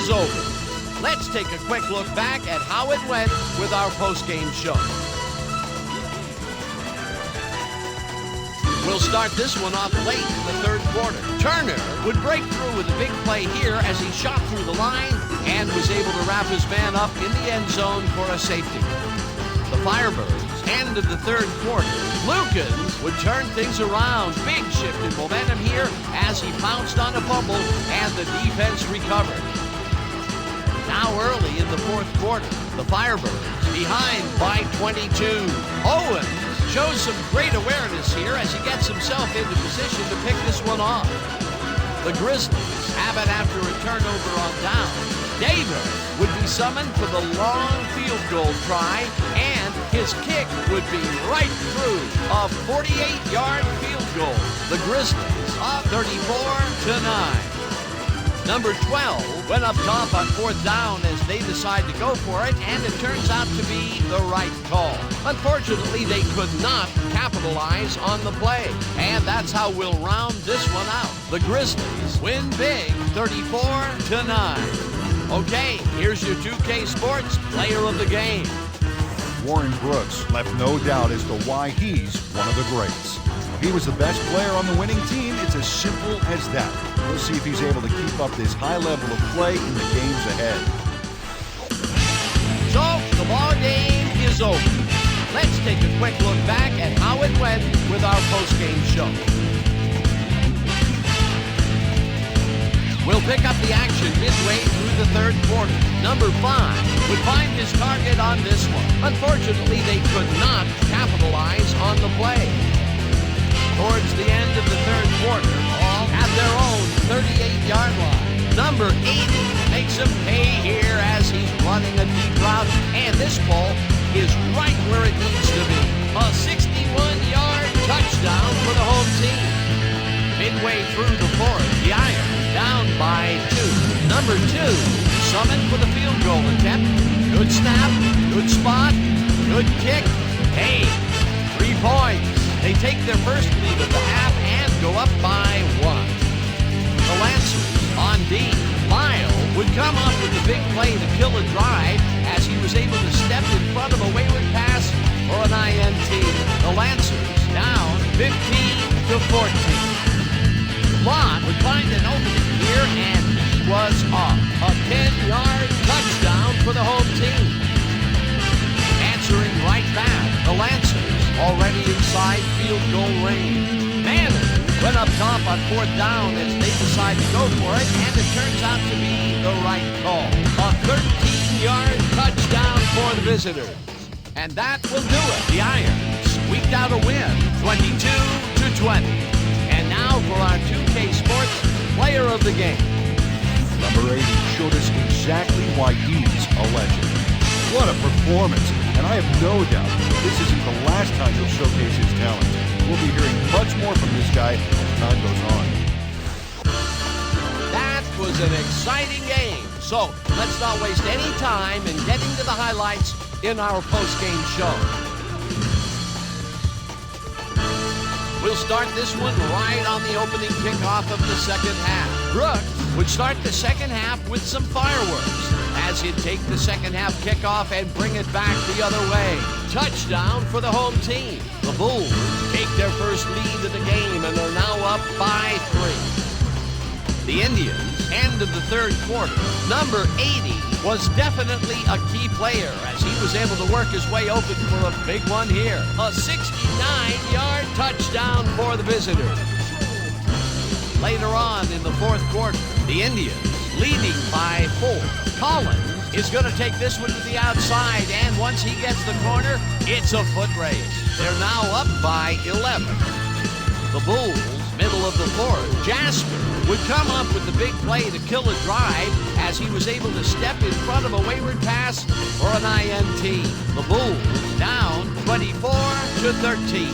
is over. Let's take a quick look back at how it went with our post-game show. We'll start this one off late in the third quarter. Turner would break through with a big play here as he shot through the line and was able to wrap his man up in the end zone for a safety. The Firebirds ended the third quarter. Lucas would turn things around. Big shift in momentum here as he pounced on a fumble and the defense recovered. Now early in the fourth quarter, the Firebirds behind by 22. Owens shows some great awareness here as he gets himself into position to pick this one off. The Grizzlies have it after a turnover on down. Davis would be summoned for the long field goal try, and his kick would be right through a 48-yard field goal. The Grizzlies up 34-9. Number 12 went up top on fourth down as they decide to go for it, and it turns out to be the right call. Unfortunately, they could not capitalize on the play, and that's how we'll round this one out. The Grizzlies win big, 34-9. Okay, here's your 2K Sports Player of the Game. Warren Brooks left no doubt as to why he's one of the greats. He was the best player on the winning team. It's as simple as that. We'll see if he's able to keep up this high level of play in the games ahead. So, the ball game is over. Let's take a quick look back at how it went with our post-game show. We'll pick up the action midway through the third quarter. Number 5 would find his target on this one. Unfortunately, they could not capitalize on the play. Towards the end of the third quarter, all at their own 38-yard line. Number 80 makes him pay here as he's running a deep route, and this ball is right where it needs to be. A 61-yard touchdown for the home team. Midway through the fourth, the Irons down by 2. Number 2 summoned for the field goal attempt. Good snap, good spot, good kick. Hey, 3 points. They take their first lead of the half and go up by 1. The Lancers on D. Lyle would come up with a big play to kill a drive as he was able to step in front of a wayward pass for an INT. The Lancers down 15-14. Lott would find an opening here, and he was off. A 10-yard touchdown for the home team. Answering right back, the Lancers already inside field goal range. Manning went up top on fourth down as they decide to go for it, and it turns out to be the right call. A 13-yard touchdown for the visitors. And that will do it. The Irons squeaked out a win, 22-20. And now for our 2K Sports Player of the Game. Number 80 showed us exactly why he's a legend. What a performance, and I have no doubt this isn't the last time he'll showcase his talent. We'll be hearing much more from this guy as time goes on. That was an exciting game. So let's not waste any time in getting to the highlights in our post-game show. We'll start this one right on the opening kickoff of the second half. Brooks would start the second half with some fireworks as he'd take the second half kickoff and bring it back the other way. Touchdown for the home team. The Bulls take their first lead of the game and are now up by 3. The Indians ended the third quarter. Number 80 was definitely a key player as he was able to work his way open for a big one here. A 69-yard touchdown for the visitors. Later on in the fourth quarter, the Indians leading by 4. Collins is going to take this one to the outside, and once he gets the corner, it's a foot race. They're now up by 11. The Bulls, middle of the fourth. Jasper would come up with the big play to kill a drive as he was able to step in front of a wayward pass for an INT. The Bulls down 24-13.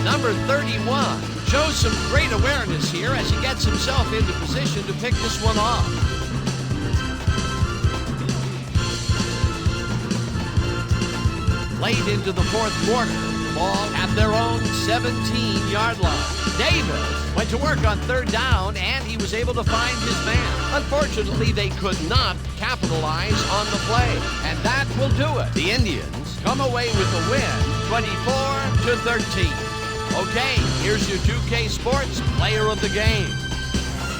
Number 31 shows some great awareness here as he gets himself into position to pick this one off. Late into the fourth quarter, ball at their own 17-yard line. Davis went to work on third down, and he was able to find his man. Unfortunately, they could not capitalize on the play, and that will do it. The Indians come away with the win, 24-13. Okay, here's your 2K Sports Player of the Game.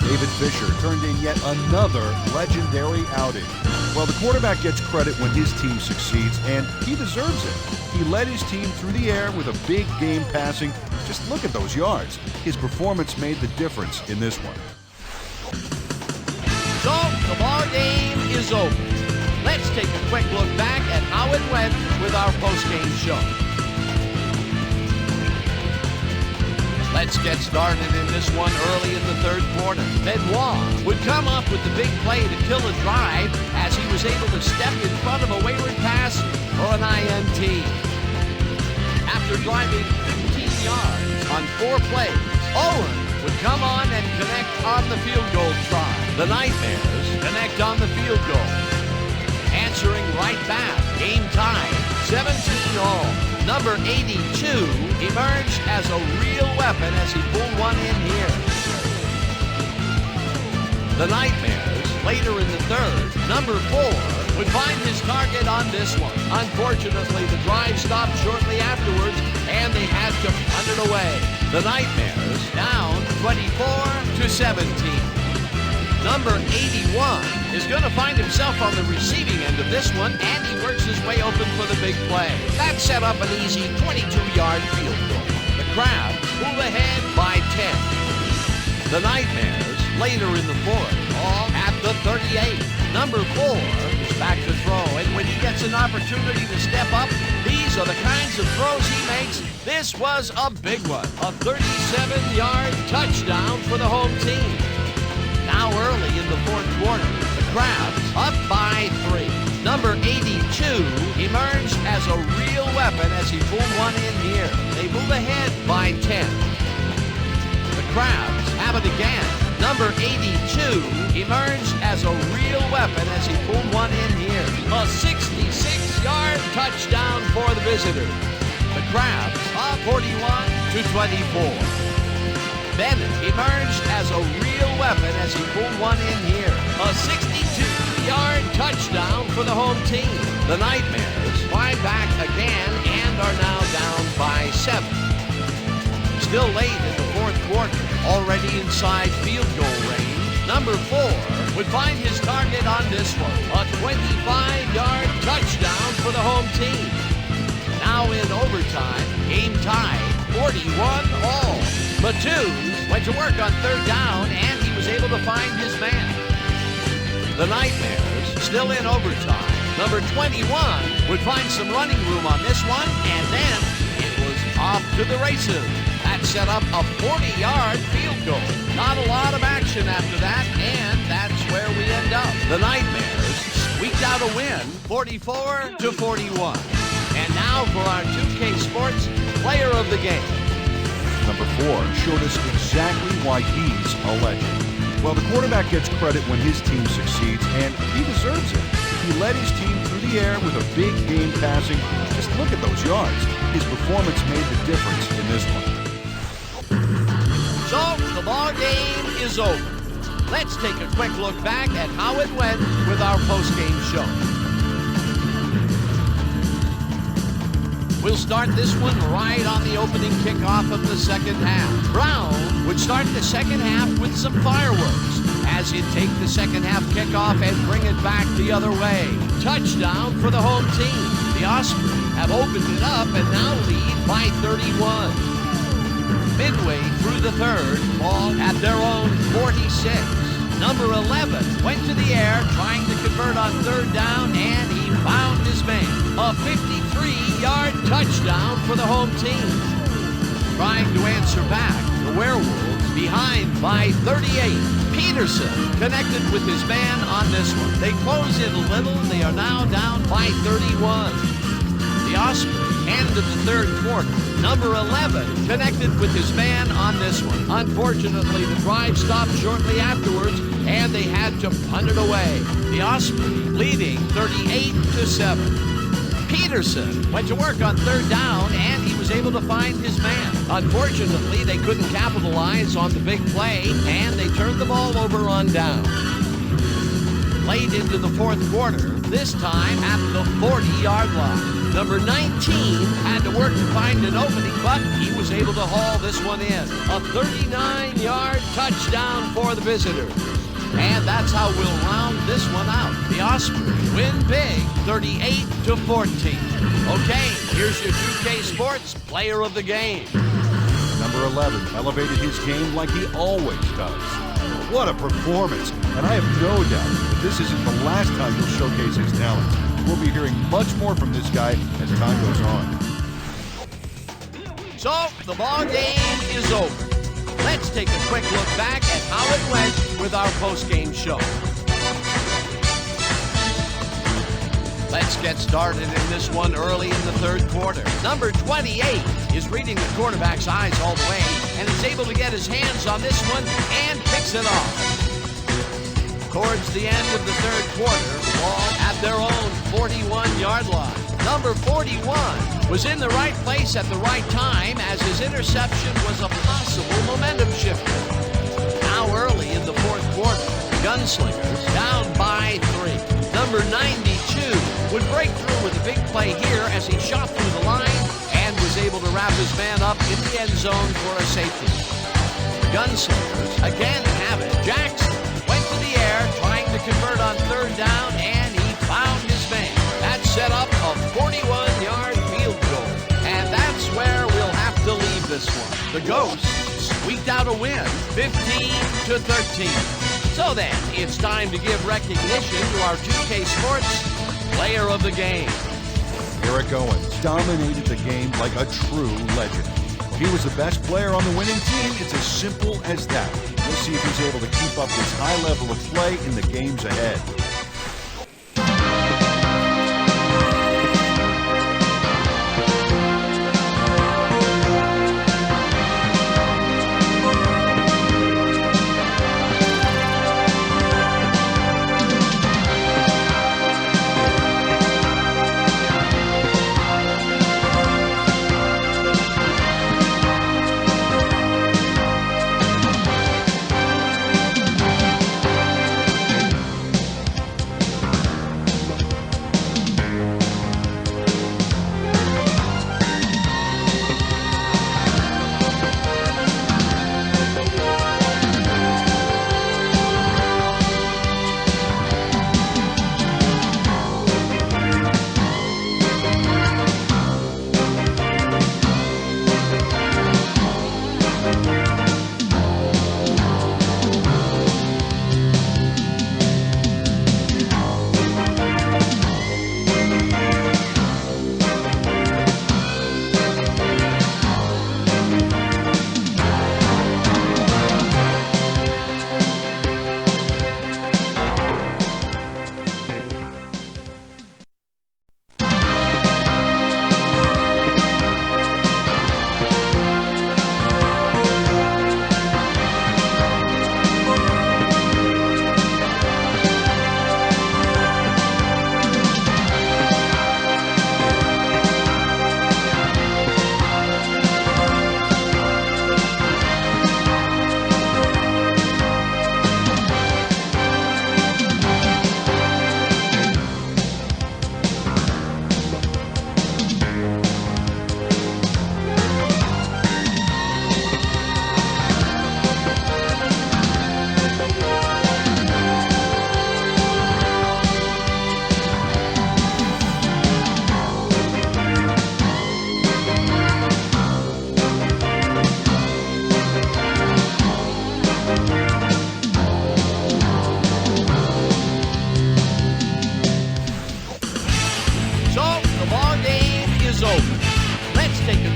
David Fisher turned in yet another legendary outing. Well, the quarterback gets credit when his team succeeds, and he deserves it. He led his team through the air with a big game passing. Just look at those yards. His performance made the difference in this one. So, the ball game is over. Let's take a quick look back at how it went with our post-game show. Let's get started in this one early in the third quarter. Benoit would come up with the big play to kill a drive as he was able to step in front of a wayward pass for an INT. After driving 15 yards on 4 plays, Owen would come on and connect on the field goal try. The Nightmares connect on the field goal. Answering right back, game tie, 17-all. Number 82 emerged as a real weapon as he pulled one in here. The Nightmares, later in the third, number 4, would find his target on this one. Unfortunately, the drive stopped shortly afterwards, and they had to punt it away. The Nightmares down 24-17. Number 81 is going to find himself on the receiving end of this one, and he works his way open for the big play. That set up an easy 22-yard field goal. The Crabs pull ahead by 10. The Nightmares, later in the fourth, all at the 38. Number 4 is back to throw, and when he gets an opportunity to step up, these are the kinds of throws he makes. This was a big one, a 37-yard touchdown for the home team. Now early in the fourth quarter, the Crabs up by 3. Number 82 emerged as a real weapon as he pulled one in here. They move ahead by 10. The Crabs have it again. Number 82 emerged as a real weapon as he pulled one in here. A 66-yard touchdown for the visitors. The Crabs up 41-24. Bennett emerged as a real weapon as he pulled one in here. A 62-yard touchdown for the home team. The Nightmares fly back again and are now down by 7. Still late in the fourth quarter, already inside field goal range, number 4 would find his target on this one. A 25-yard touchdown for the home team. Now in overtime, game tied, 41-all. Matthews went to work on third down, and he was able to find his man. The Nightmares still in overtime. Number 21 would find some running room on this one, and then it was off to the races. That set up a 40-yard field goal. Not a lot of action after that, and that's where we end up. The Nightmares squeaked out a win, 44-41. And now for our 2K Sports Player of the Game. Number 4 showed us exactly why he's a legend. Well, the quarterback gets credit when his team succeeds, and he deserves it. He led his team through the air with a big game passing. Just look at those yards. His performance made the difference in this one. So, the ball game is over. Let's take a quick look back at how it went with our post-game show. We'll start this one right on the opening kickoff of the second half. Brown would start the second half with some fireworks as he'd take the second half kickoff and bring it back the other way. Touchdown for the home team. The Ospreys have opened it up and now lead by 31. Midway through the third, ball at their own 46. Number 11 went to the air trying to convert on third down, and he found his man. A 53-yard touchdown for the home team. Trying to answer back, the Werewolves behind by 38. Peterson connected with his man on this one. They close in a little. They are now down by 31. The Ospreys ended the third quarter. Number 11 connected with his man on this one. Unfortunately, the drive stopped shortly afterwards, and they had to punt it away. The Ospreys leading 38-7. Peterson went to work on third down, and he was able to find his man. Unfortunately, they couldn't capitalize on the big play, and they turned the ball over on down. Late into the fourth quarter, this time at the 40-yard line. Number 19 had to work to find an opening, but he was able to haul this one in. A 39-yard touchdown for the visitors. And that's how we'll round this one out. The Ospreys win big, 38-14. Okay, here's your 2K Sports Player of the Game. Number 11 elevated his game like he always does. What a performance! And I have no doubt that this isn't the last time he'll showcase his talents. We'll be hearing much more from this guy as time goes on. So, the ball game is over. Let's take a quick look back at how it went with our post-game show. Let's get started in this one early in the third quarter. Number 28 is reading the quarterback's eyes all the way and is able to get his hands on this one and picks it off. Towards the end of the third quarter, ball at their own 41-yard line. Number 41 was in the right place at the right time as his interception was a possible momentum shifter. Now early in the fourth quarter, Gunslingers down by 3. Number 92 would break through with a big play here as he shot through the line and was able to wrap his man up in the end zone for a safety. The Gunslingers again have it. Jackson went to the air trying to convert on third down, and he found his man. That set up a 41-yard field goal, and that's where we'll have to leave this one. The Ghosts squeaked out a win, 15-13. So then, it's time to give recognition to our 2K Sports Player of the Game. Eric Owens dominated the game like a true legend. He was the best player on the winning team. It's as simple as that. We'll see if he's able to keep up this high level of play in the games ahead.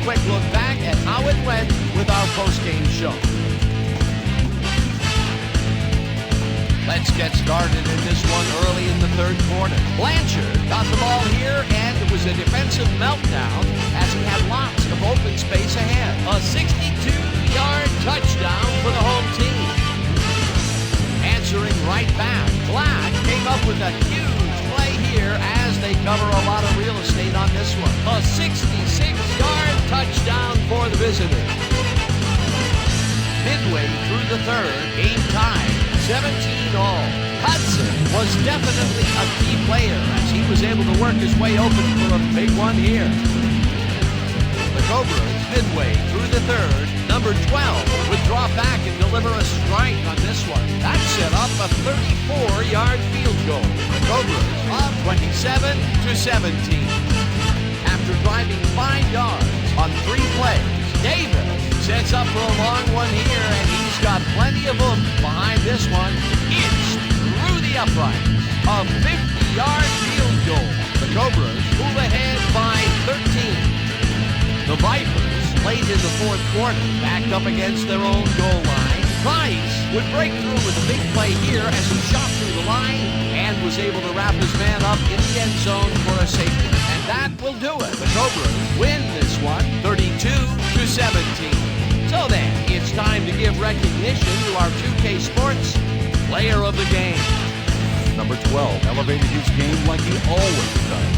quick look back at how it went with our post-game show. Let's get started in this one early in the third quarter. Blanchard got the ball here, and it was a defensive meltdown as he had lots of open space ahead. A 62-yard touchdown for the home team. Answering right back, Black came up with a huge play here as they cover a lot of real estate on this one. A 66-yard touchdown visitors. Midway through the third, game tied, 17-all. Hudson was definitely a key player as he was able to work his way open for a big one here. The Cobras, midway through the third, number 12 would drop back and deliver a strike on this one. That set up a 34-yard field goal. The Cobras up 27-17. After driving 5 yards on 3 plays, Davis sets up for a long one here, and he's got plenty of oomph behind this one. It's through the uprights. A 50-yard field goal. The Cobras move ahead by 13. The Vipers, late in the fourth quarter, backed up against their own goal line. Price would break through with a big play here as he shot through the line and was able to wrap his man up in the end zone for a safety. And that will do it. The Cobras win this one, 32-17. So then, it's time to give recognition to our 2K Sports Player of the Game. Number 12 elevated his game like he always does.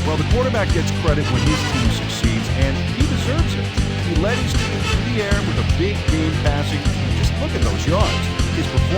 Well, the quarterback gets credit when his team succeeds, and he deserves it. He led his team through the air with a big game passing. Just look at those yards. His performance